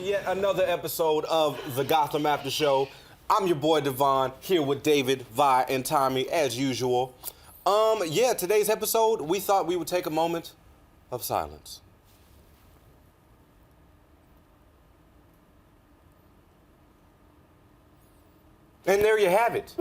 to yet another episode of the Gotham After Show. I'm your boy Devon, here with David, Vi, and Tommy, as usual. Today's episode, we thought we would take a moment of silence. And there you have it,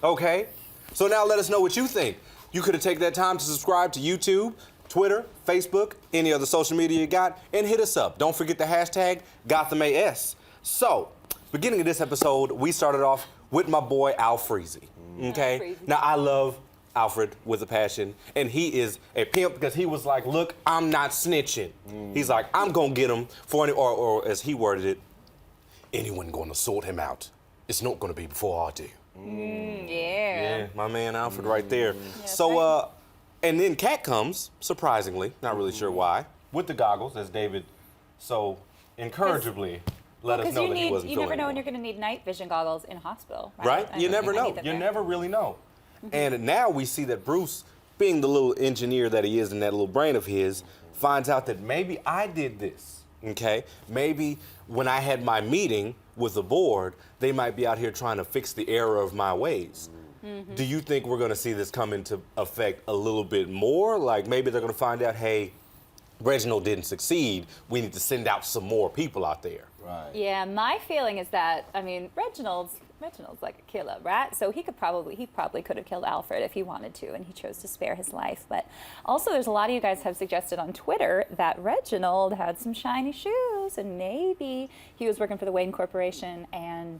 okay? So now let us know what you think. You could have taken that time to subscribe to YouTube, Twitter, Facebook, any other social media you got, and hit us up. Don't forget the hashtag GothamAS. So, beginning of this episode, we started off with my boy Alfred, okay? Now, I love Alfred with a passion, and he is a pimp because he was like, look, I'm not snitching. He's like, I'm gonna get him for any, or as he worded it, anyone gonna sort him out. It's not gonna be before I do. Yeah, my man Alfred right there. So, and then Cat comes, surprisingly, not really sure why, with the goggles, as David so encourageably let us know that he wasn't feeling You never know well. when you're going to need night vision goggles in hospital, Right? I You never know. You never really know. And now we see that Bruce, being the little engineer that he is in that little brain of his, finds out that maybe I did this, okay? Maybe when I had my meeting with the board, they might be out here trying to fix the error of my ways. Do you think we're going to see this come into effect a little bit more? Like maybe they're going to find out, hey, Reginald didn't succeed. We need to send out some more people out there. Right. Yeah, my feeling is that, I mean, Reginald's like a killer, right? So he probably could have killed Alfred if he wanted to, and he chose to spare his life. But also, there's a lot of you guys have suggested on Twitter that Reginald had some shiny shoes, and maybe he was working for the Wayne Corporation and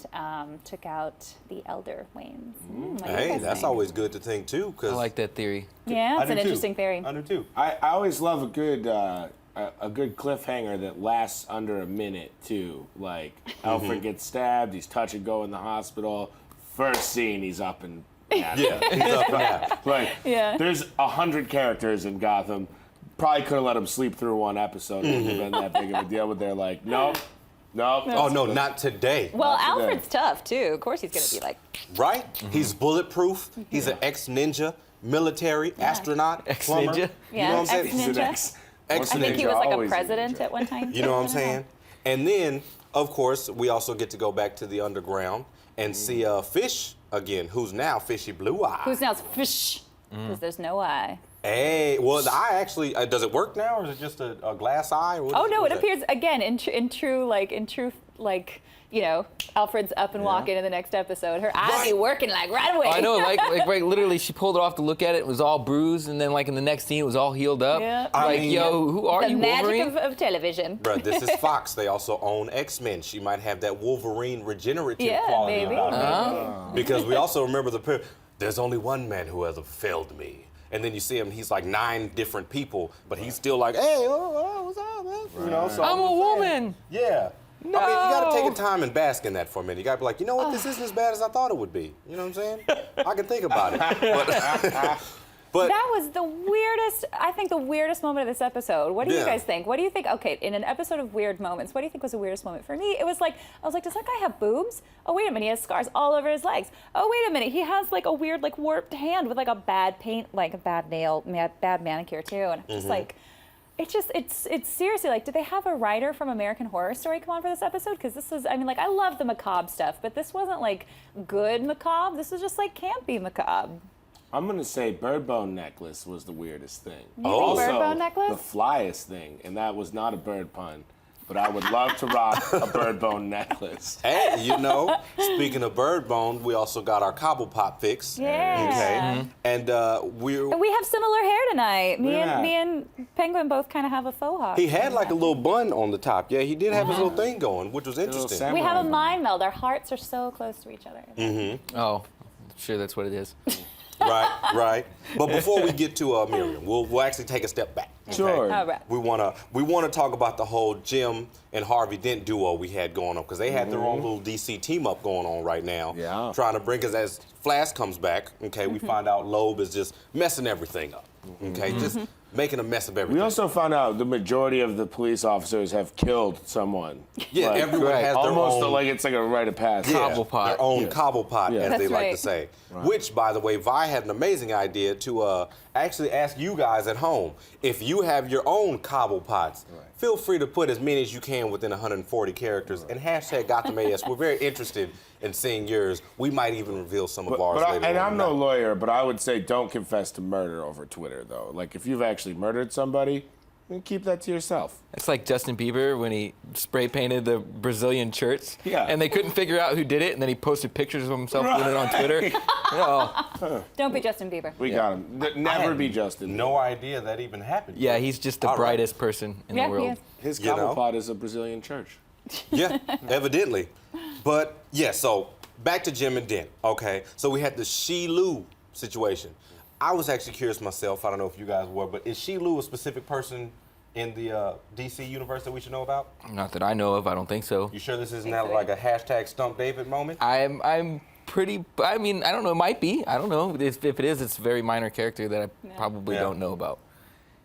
took out the elder Waynes. What do you Hey, guys that's think? always good to think too, because I like that theory. Yeah, it's an interesting theory. I do too. I always love a good cliffhanger that lasts under a minute too. Like Alfred gets stabbed, he's touch and go in the hospital. First scene, he's up and Yeah, he's up and at. like Yeah. there's 100 characters in Gotham. Probably could have let him sleep through one episode. It wouldn't have been that big of a deal. But they're like, nope. Oh no, not today. Well, Not today. Alfred's tough too. Of course, he's gonna be like. Right? He's bulletproof. He's an ex-ninja, military, astronaut, plumber. Ex-ninja? Yeah, You know what I'm saying? He's an ex-ninja. Ex I think he ninja, was like a always a president ninja. at one time. You know what I'm saying? And then, of course, we also get to go back to the underground and see Fish again, who's now Fishy Blue Eye. Who's now fish? Because there's no eye. Hey, well, the eye actually, does it work now, or is it just a glass eye? Or what Oh is- no, what it is that? appears again in true you know, Alfred's up and walking in the next episode. Her eyes be working like right away. I know, like literally, she pulled it off to look at it. It was all bruised, and then like in the next scene, it was all healed up. Yeah. Like, yo, who are the you, Wolverine? magic of television. Bruh, this is Fox. They also own X-Men. She might have that Wolverine regenerative Yeah, quality maybe. about her. Because we also remember there's only one man who has failed me. And then you see him, he's like 9 different people, but he's still like, hey, what's up, man? You know, so I'm a just saying. woman. Yeah. I mean, you gotta take No. a time and bask in that for a minute. You gotta be like, you know what, this isn't as bad as I thought it would be. You know what I'm saying? I can think about it. But That was the weirdest, I think the weirdest moment of this episode. What do you Yeah. guys think? What do you think, okay, in an episode of weird moments, what do you think was the weirdest moment? For me, it was like, I was like, does that guy have boobs? Oh, wait a minute, he has scars all over his legs. Oh, wait a minute, he has like a weird, like warped hand with like a bad paint, like a bad nail, bad manicure too. And I'm just like, it's seriously like, did they have a writer from American Horror Story come on for this episode? Because this was, I mean, like, I love the macabre stuff, but this wasn't like good macabre. This was just like campy macabre. I'm gonna say bird bone necklace was the weirdest thing. You think bird bone necklace? The flyest thing, and that was not a bird pun, but I would love to rock a bird bone necklace. hey, you know, speaking of bird bone, we also got our Cobblepot fix. Yeah. Okay. And We have similar hair tonight. Me Yeah. and Penguin both kind of have a faux hawk. he had like a little bun on the top. Yeah, he did have his little thing going, which was interesting. samurai We have a bun. mind meld. Our hearts are so close to each other. Oh, sure, that's what it is. Right. But before we get to Miriam, we'll actually take a step back. Okay? Sure. All right. We wanna talk about the whole Jim and Harvey Dent duo we had going on, because they had their own little DC team up going on right now. Yeah. Trying to bring us, as Flash comes back, okay, we find out Loeb is just messing everything up. Okay, just making a mess of everything. We also found out the majority of the police officers have killed someone. Yeah, Like, everyone has their almost own. like it's like a rite of passage. Yeah, Cobblepot. their own Yeah. Cobblepot, Yeah. as they That's like to right. say. Which, by the way, Vi had an amazing idea to actually ask you guys at home, if you you have your own Cobblepots. Feel free to put as many as you can within 140 characters and hashtag Gotham AS. We're very interested in seeing yours. We might even reveal some of ours later. And on I'm no lawyer, but I would say don't confess to murder over Twitter, though. Like, if you've actually murdered somebody, then keep that to yourself. It's like Justin Bieber when he spray painted the Brazilian church. Yeah. And they couldn't figure out who did it, and then he posted pictures of himself doing it on Twitter. Don't be Justin Bieber. We got him. Never be Justin. No idea that even happened. Yeah, he's just the brightest person in the He world. is. His You know? Cobblepot is a Brazilian church. Yeah, evidently. But yeah, so back to Jim and Dent. Okay, so we had the She-Lu situation. I was actually curious myself. I don't know if you guys were, but is She-Lu a specific person in the DC universe that we should know about? Not that I know of. I don't think so. You sure this is not like a hashtag Stump David moment? I'm pretty. I mean, I don't know. It might be. I don't know. If it is, it's a very minor character that I probably don't know about.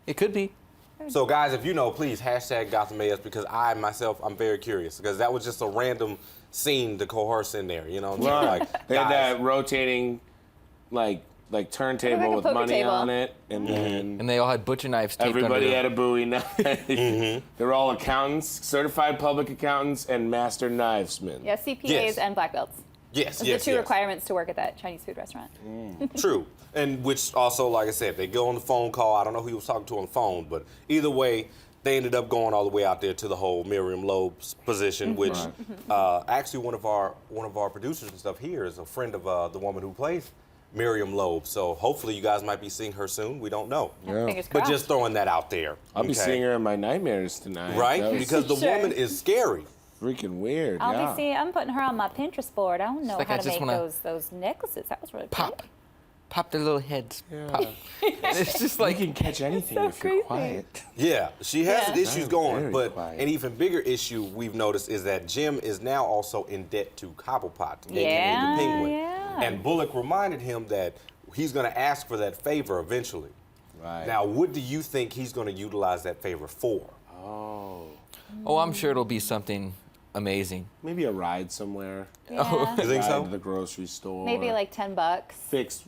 It could be. So guys, if you know, please hashtag Gotham AS because I'm very curious because that was just a random scene to coerce in there. You know what I'm saying? Like, They had guys, that rotating, like turntable Like a with poker money table. on it, and then And they all had butcher knives taped everybody under had them. a Bowie knife. They're all accountants, certified public accountants, and master knivesmen. Yeah, CPAs Yes. and black belts. yes, Those yes, are the two yes. requirements to work at that Chinese food restaurant. True. And which also, like I said, they go on the phone call. I don't know who he was talking to on the phone, but either way, they ended up going all the way out there to the whole Miriam Loeb's position, which actually one of our producers and stuff here is a friend of the woman who plays Miriam Loeb. So hopefully you guys might be seeing her soon. We don't know. Fingers But crossed. just throwing that out there. I'll be okay? seeing her in my nightmares tonight. Right? That was Because the Sure. woman is scary. freaking weird. I'll yeah. be seeing. I'm putting her on my Pinterest board. I don't know like how I to just make wanna those necklaces. That was really Pop. pretty. Pop their little heads. Yeah. Pop. It's just You like can catch anything so if you're creepy. quiet. Yeah, she has Yeah. issues I'm going, very but quiet. an even bigger issue we've noticed is that Jim is now also in debt to Cobblepot, aka Yeah, the Penguin. yeah. And Bullock reminded him that he's going to ask for that favor eventually. Right. Now, what do you think he's going to utilize that favor for? Oh. oh, I'm sure it'll be something amazing. Maybe a ride somewhere. Yeah. You think Ride so? to the grocery store. Maybe like $10. fix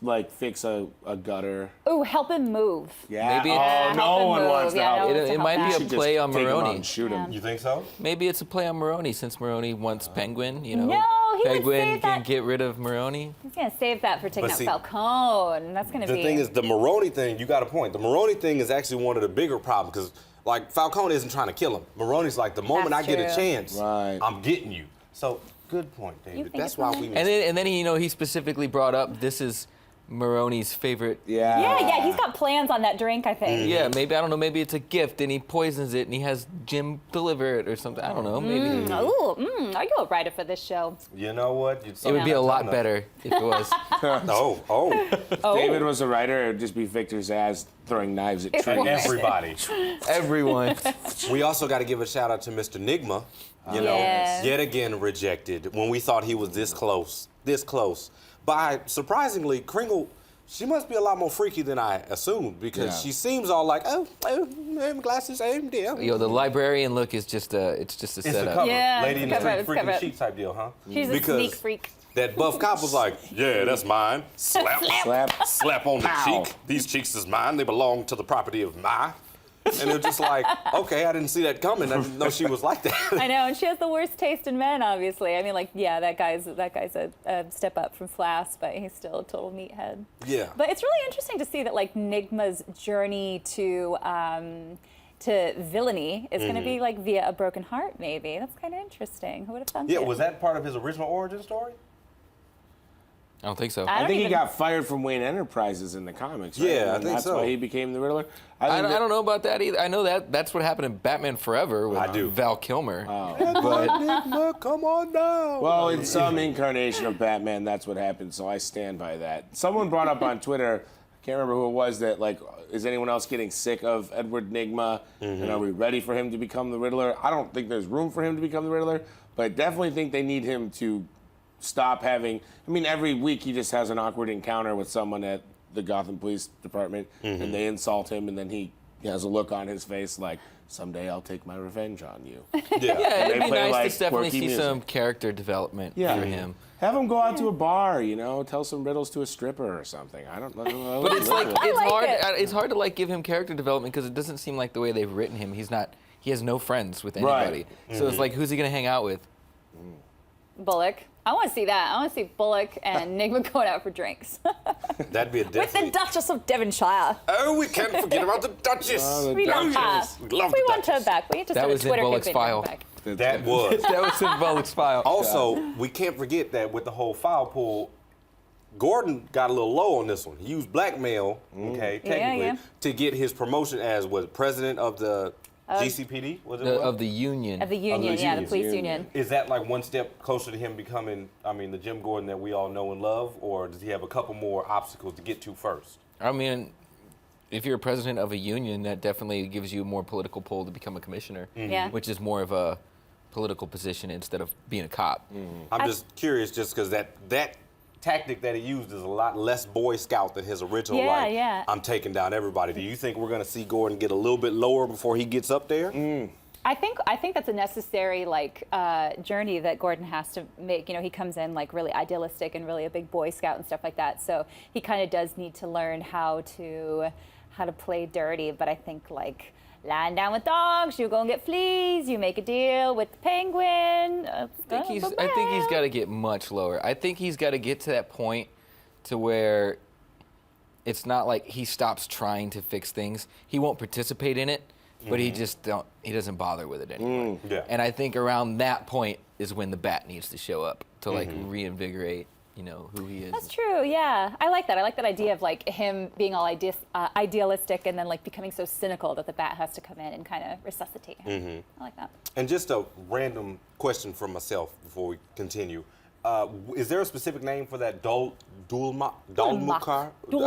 a gutter. Ooh, help him move. Yeah. Maybe oh, it's- no Help him one wants move. to Yeah, help. no one It, wants to it help might that. be a Should play just on take him out Maroni. and shoot him. You think so? Maybe it's a play on Maroni since Maroni wants Penguin. You know, No, he would Penguin save can that. get rid of Maroni. He's gonna save that for taking But out see, Falcone. That's gonna The be. thing is, the Maroni thing, you got a point. The Maroni thing is actually one of the bigger problems because, like, Falcone isn't trying to kill him. Maroni's like, the moment That's I get a true. chance, Right. I'm getting you. So, good point, David. think That's it's why fine. we And then he specifically brought up this is Maroni's favorite. Yeah. yeah, he's got plans on that drink. I think. Yeah, maybe I don't know. Maybe it's a gift, and he poisons it, and he has Jim deliver it or something. I don't know. Maybe Ooh, are you a writer for this show? You know what? it would be a lot better if it was. Oh. David was a writer, it would just be Victor Zsasz throwing knives at trees. Everybody. Everyone. We also got to give a shout out to Mr. Nygma. You know, Yes. yet again rejected when we thought he was this close. By surprisingly, Kringle, she must be a lot more freaky than I assumed because Yeah. she seems all like, oh, glasses, deal. Yo, the librarian look is just it's just a It's the setup. cover. Yeah, Lady it's in the the cover, Street, it's the freaking cover. sheep type deal, huh? She's a Because sneak freak. that buff cop was like, yeah, that's mine. Slap. Slap. Slap on the Pow. cheek. These cheeks is mine. They belong to the property of my. And it was just like, okay, I didn't see that coming. I didn't know she was like that. I know, and she has the worst taste in men, obviously. I mean, like, yeah, that guy's a step up from Flass, but he's still a total meathead. Yeah. But it's really interesting to see that, like, Nygma's journey to villainy is going to be like via a broken heart, maybe. That's kind of interesting. Who would have thought? Yeah, was that part of his original origin story? I don't think so. I I don't think he even- got fired from Wayne Enterprises in the comics, right? Yeah, I And think that's so. why he became the Riddler. I think don't know about that either. I know that's what happened in Batman Forever with I do. Val Kilmer. Nygma, come on down. Well, in some incarnation of Batman, that's what happened, so I stand by that. Someone brought up on Twitter, I can't remember who it was, that, like, is anyone else getting sick of Edward Nygma? And are we ready for him to become the Riddler? I don't think there's room for him to become the Riddler, but I definitely think they need him to stop having, I mean, every week he just has an awkward encounter with someone at the Gotham Police Department, and they insult him, and then he He has a look on his face like, someday I'll take my revenge on you. Yeah. Yeah, it'd They be play, nice like, to definitely quirky see music. some character development for him. Have him go out to a bar, you know, tell some riddles to a stripper or something. I don't know. But it's like it's like hard. it. It's hard to like give him character development because it doesn't seem like the way they've written him. He has no friends with anybody. Right. So it's like, who's he gonna hang out with? Bullock. I want to see that. I want to see Bullock and Nygma going out for drinks. That'd be a With definitely. the Duchess of Devonshire. Oh, we can't forget about the Duchess. We love her. We love We the want her Duchess. back. We need to That start a was in Twitter Bullock's campaign to file. bring her back. That was. That was in Bullock's file. Also, we can't forget that with the whole file pull, Gordon got a little low on this one. He used blackmail, okay, technically, yeah. to get his promotion as president of the GCPD. Was it Of the union. Of the union, yeah, the police union. Is that like one step closer to him becoming, the Jim Gordon that we all know and love, or does he have a couple more obstacles to get to first? I mean, if you're president of a union, that definitely gives you more political pull to become a commissioner. Yeah. Which is more of a political position instead of being a cop. I'm just curious, just because that tactic that he used is a lot less Boy Scout than his original. Yeah, like, yeah. I'm taking down everybody. Do you think we're going to see Gordon get a little bit lower before he gets up there? I think that's a necessary journey that Gordon has to make. You know, he comes in like really idealistic and really a big Boy Scout and stuff like that. So he kind of does need to learn how to play dirty. But I think like lying down with dogs, you go and get fleas. You make a deal with the penguin. I think he's got to get much lower. I think he's got to get to that point to where it's not like he stops trying to fix things. He won't participate in it, but he doesn't bother with it anymore. Yeah. And I think around that point is when the bat needs to show up to like reinvigorate, who he is. That's true. Yeah, I like that. I like that idea of like him being all idealistic and then like becoming so cynical that the bat has to come in and kind of resuscitate him. I like that. And just a random question from myself before we continue. Is there a specific name for that Dulmacher?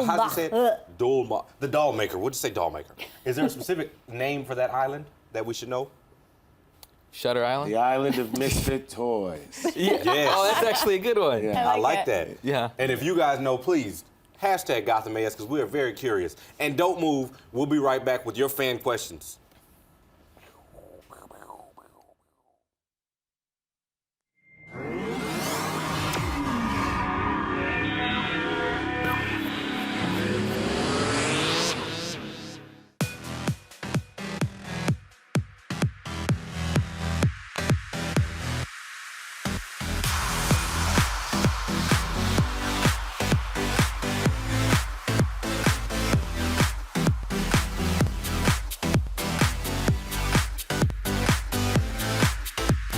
How's it say it? The Dulmacher. What'd you say, Dulmacher? Is there a specific name for that island that we should know? Shutter Island? The Island of Misfit Toys. Yes. Oh, that's actually a good one. Yeah. I like it. that. Yeah. And if you guys know, please, hashtag Gotham AS, because we are very curious. And don't move. We'll be right back with your fan questions.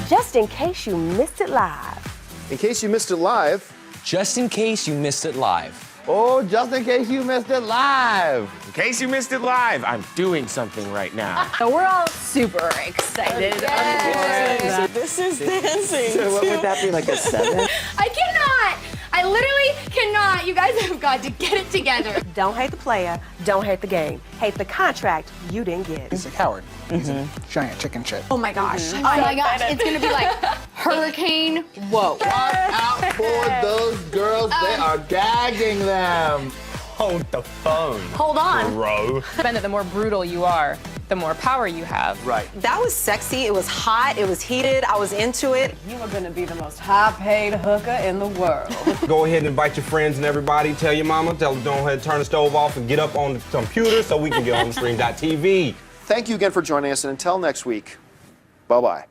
Just in case you missed it live. In case you missed it live. Just in case you missed it live. Oh, just in case you missed it live. In case you missed it live, I'm doing something right now. So we're all super excited. This is dancing. So what would that be, like a 7? I cannot. I literally cannot. You guys have got to get it together. Don't hate the player, don't hate the game. Hate the contract you didn't get. He's a coward. He's a giant chicken shit. Oh my gosh. Oh my gosh. It's going to be like hurricane. Whoa. Watch out for those girls. They are gagging them. Hold the phone, Hold on. bro. Ben, the more brutal you are, the more power you have. Right. That was sexy. It was hot. It was heated. I was into it. You are going to be the most high-paid hooker in the world. Go ahead and invite your friends and everybody. Tell your mama. Tell them, go ahead and turn the stove off and get up on the computer so we can get on theStream.tv. Thank you again for joining us, and until next week, bye-bye.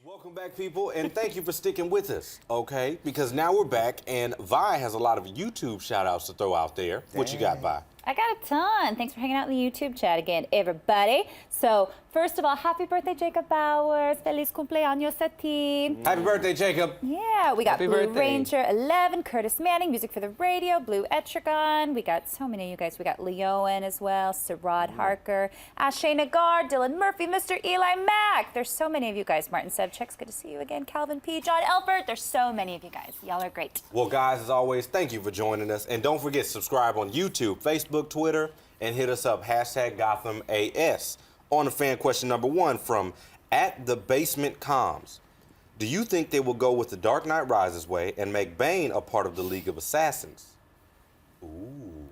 Welcome back, people, and thank you for sticking with us, okay? Because now we're back, and Vi has a lot of YouTube shout-outs to throw out there. What you got, Vi? I got a ton. Thanks for hanging out in the YouTube chat again, everybody. So, first of all, happy birthday, Jacob Bowers. Feliz cumpleaños a ti. Happy birthday, Jacob. Yeah, we got Happy Blue birthday. Ranger 11, Curtis Manning, music for the radio, Blue Etrigan. We got so many of you guys. We got Leowen as well, Sirad Harker, Ashay Nagar, Dylan Murphy, Mr. Eli Mack. There's so many of you guys. Martin Sevchek's good to see you again. Calvin P. John Elford. There's so many of you guys. Y'all are great. Well, guys, as always, thank you for joining us. And don't forget, subscribe on YouTube, Facebook, Twitter, and hit us up, hashtag Gotham AS. On to fan question number 1 from @TheBasementComs. Do you think they will go with the Dark Knight Rises way and make Bane a part of the League of Assassins? Ooh.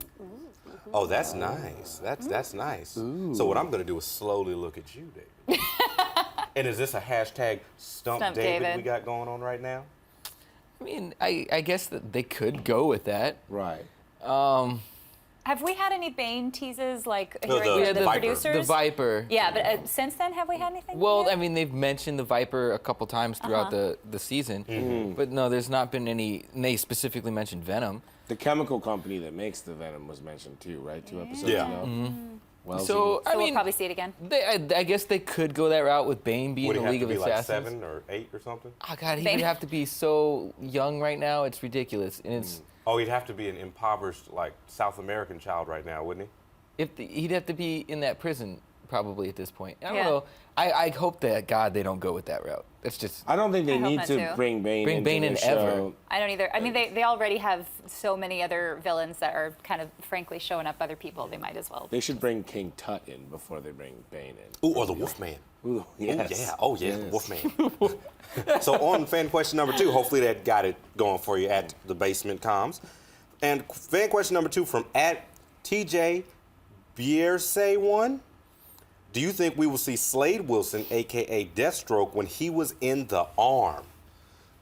Oh, that's nice. That's nice. So what I'm going to do is slowly look at you, David. And is this a hashtag Stump David we got going on right now? I mean, I guess that they could go with that. Right. Have we had any Bane teases, like No, hearing the the Viper. producers? The Viper. Yeah, but since then, have we had anything? Well, yet? I mean, they've mentioned the Viper a couple times throughout the season, but no, there's not been any. And they specifically mentioned Venom. The chemical company that makes the Venom was mentioned too, right? 2 episodes Yeah. ago. Well, So I we'll mean, probably see it again. I guess they could go that route with Bane being Would the he have League to of be like Assassins. 7 or 8 or something? Oh God, he Bane. would have to be so young right now. It's ridiculous, and it's Oh, he'd have to be an impoverished, like, South American child right now, wouldn't he? he'd have to be in that prison probably at this point. I don't Yeah. know. I hope that God they don't go with that route. It's just I don't think they I hope need not, to too. bring Bane Bring into Bane the in show. ever. I don't either. I mean, they already have so many other villains that are kind of, frankly, showing up other people. They might as well. They should bring King Tut in before they bring Bane in. Ooh, or the Wolfman. Ooh, yes. Oh, yeah, the Wolfman. So on fan question number 2, hopefully that got it going for you at the Basement Comms. And fan question number 2 from at TJ Bierce1. Do you think we will see Slade Wilson, a.k.a. Deathstroke, when he was in the Arm?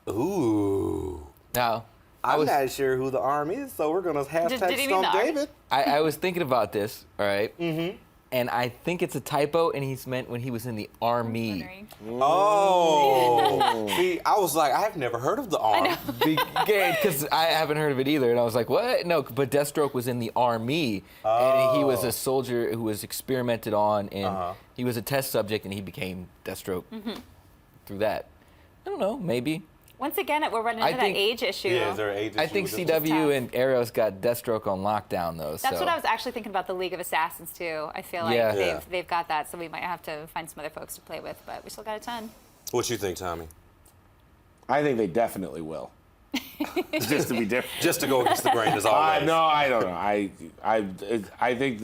Ooh. now. I'm not sure who the Arm is, so we're going to hashtag did he mean Stump the Arm? David. I was thinking about this. All right. Mm-hmm. And I think it's a typo, and he's meant when he was in the army. Oh. See, I was like, I have never heard of the Arm. Because I haven't heard of it either. And I was like, what? No, but Deathstroke was in the army, and he was a soldier who was experimented on, and he was a test subject, and he became Deathstroke through that. I don't know, maybe. Once again, we're running into that age issue. Yeah, is there an age issue? I think with this? CW and Arrow's got Deathstroke on lockdown, though. That's what I was actually thinking about the League of Assassins, too. I feel like Yeah. they've got that, so we might have to find some other folks to play with, but we still got a ton. What you think, Tommy? I think they definitely will. Just to be different. Just to go against the grain as always. No, I don't know. I think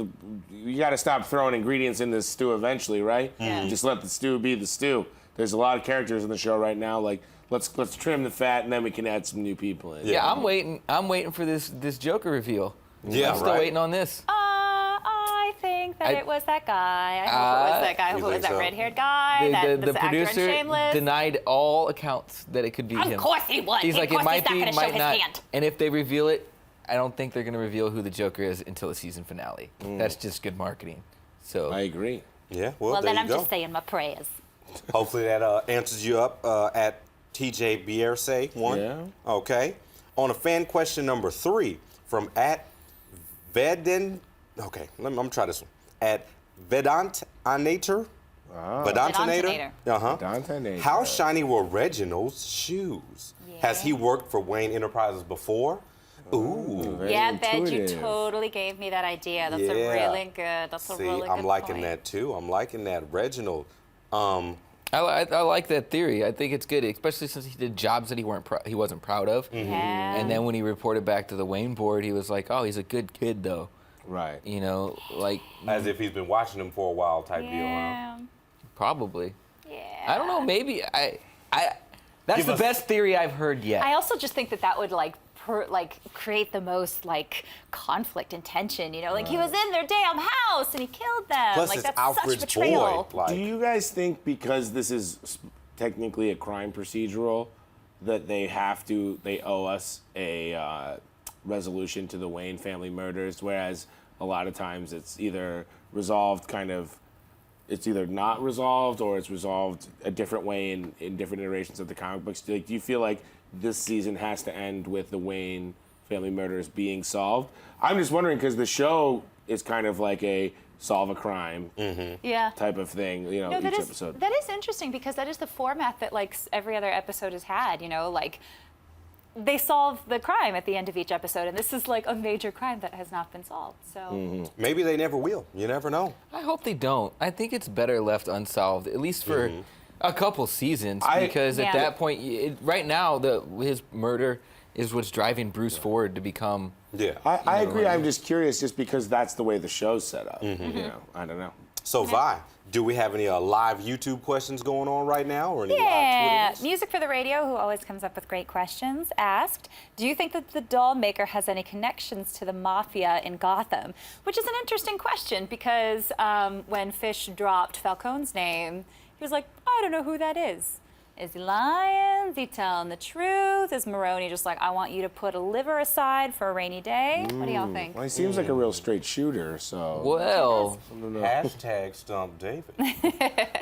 you got to stop throwing ingredients in this stew eventually, right? Yeah. Just let the stew be the stew. There's a lot of characters in the show right now. Like let's trim the fat and then we can add some new people in. Yeah, I'm waiting for this Joker reveal. Yeah, I'm still right. waiting on this. I think that it was that guy. I hope it was that guy. I hope you it was think that so? red-haired guy. The that's actor in producer Shameless. denied all accounts that it could be him. Of course he would. He's like, of it course might he's be, not going to show might his not. hand. And if they reveal it, I don't think they're going to reveal who the Joker is until the season finale. That's just good marketing. So I agree. Yeah, well, Well, there then you I'm go. just saying my prayers. Hopefully that answers you up at TJ Bierce 1. Yeah. Okay. On a fan question number 3 from at Vedin. Okay, I'm gonna try this one. At Vedantanator. Vedantanator. Vedantanator. How shiny were Reginald's shoes? Has he worked for Wayne Enterprises before? Ooh. Very Yeah, Bet, you intuitive. totally gave me that idea. That's Yeah. a really good. That's a See, really good I'm liking point. that too. I'm liking that. Reginald. I like that theory. I think it's good, especially since he did jobs that he wasn't proud of. Yeah. And then when he reported back to the Wayne board, he was like, "Oh, he's a good kid, though." Right. You know, like As if he's been watching him for a while type deal, huh? Yeah. probably. Yeah. I don't know. Maybe that's Give the us- best theory I've heard yet. I also just think that would create the most conflict and tension. You know, like he was in their damn house and he killed them. Plus, like it's that's Alfred's such betrayal. boy. Like, Do you guys think because this is technically a crime procedural that they owe us a resolution to the Wayne family murders, whereas a lot of times it's either resolved it's either not resolved or it's resolved a different way in different iterations of the comic books. Like, do you feel like this season has to end with the Wayne family murders being solved? I'm just wondering because the show is kind of like a solve a crime Yeah. type of thing, you know, No, each episode. that is interesting because that is the format that every other episode has had. You know, like they solve the crime at the end of each episode, and this is like a major crime that has not been solved. So maybe they never will. You never know. I hope they don't. I think it's better left unsolved, at least for a couple seasons, because Yeah. at that point, right now, his murder is what's driving Bruce forward to become. Yeah. I agree. I'm just curious, just because that's the way the show's set up. You know, I don't know. So, Vi, do we have any live YouTube questions going on right now, or any live Yeah, Twitter ones? Music for the Radio, who always comes up with great questions, asked, do you think that the Dulmacher has any connections to the Mafia in Gotham? Which is an interesting question because when Fish dropped Falcone's name, he was like, I don't know who that is. Is he lying? Is he telling the truth? Is Maroney just like, I want you to put a liver aside for a rainy day? What do y'all think? Well, he seems like a real straight shooter, so. Well, Hashtag Stump David.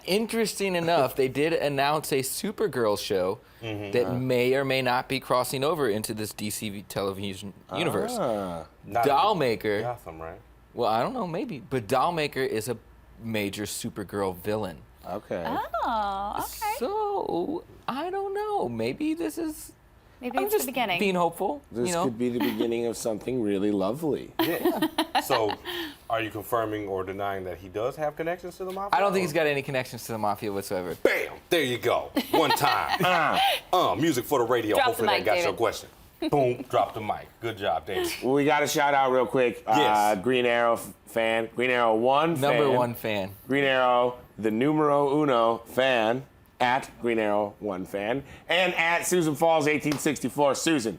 interesting enough, they did announce a Supergirl show that may or may not be crossing over into this DC television universe. Dulmacher. Gotham, right? Well, I don't know, maybe. But Dulmacher is a major Supergirl villain. Okay. Oh, okay. So, I don't know. Maybe this is... Maybe I'm it's just the beginning. being hopeful. This you know? could be the beginning of something really lovely. Yeah. So, are you confirming or denying that he does have connections to the Mafia? I don't think he's got any connections to the Mafia whatsoever. Bam! There you go. One time. Music for the radio. Drop Hopefully the that mic, got David. your question. Boom, drop the mic. Good job, David. Well, we got to shout out real quick. Yes. Green Arrow fan. Green Arrow 1 fan. Number one fan. Green Arrow, the numero uno fan. At Green Arrow 1 fan. And at Susan Falls 1864. Susan,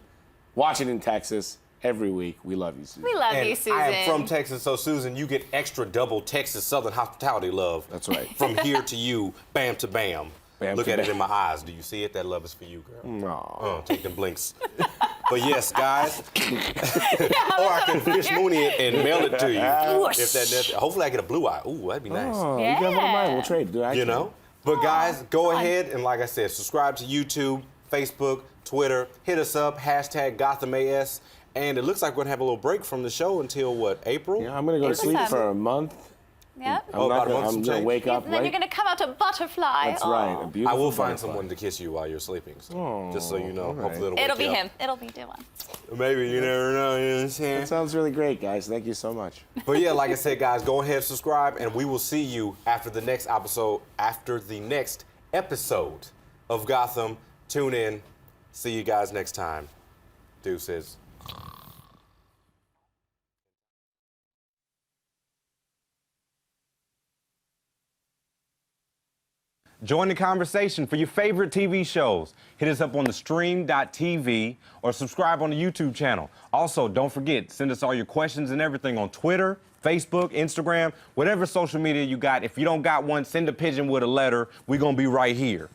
Washington, Texas. Every week. We love you, Susan. We love And you, Susan. I am from Texas, so Susan, you get extra double Texas Southern hospitality love. That's right. From here to you, bam to bam. Bam Look to at it bam. in my eyes. Do you see it? That love is for you, girl. No. Take them blinks. But yes, guys. Or I can Fish Mooney it and mail it to you. If that, hopefully I get a blue eye. Ooh, that'd be nice. Oh, you got one of mine. We'll trade. Do I? You know? But guys, go ahead and like I said, subscribe to YouTube, Facebook, Twitter. Hit us up, hashtag GothamAS. And it looks like we're gonna have a little break from the show until what, April? Yeah, I'm gonna go to sleep for a month. Yep. I'm not about a gonna, month I'm some gonna change? wake up And then right. you're going to come out a butterfly. That's Oh. right. A beautiful I will find butterfly. someone to kiss you while you're sleeping. So Oh, just so you know, all right. hopefully it'll It'll wake be you up. him. It'll be Devon. Maybe, you never know, you know what I'm saying? That sounds really great, guys. Thank you so much. But yeah, like I said, guys, go ahead, subscribe, and we will see you after the next episode of Gotham. Tune in. See you guys next time. Deuces. Join the conversation for your favorite TV shows. Hit us up on theStream.tv or subscribe on the YouTube channel. Also, don't forget, send us all your questions and everything on Twitter, Facebook, Instagram, whatever social media you got. If you don't got one, send a pigeon with a letter. We're going to be right here.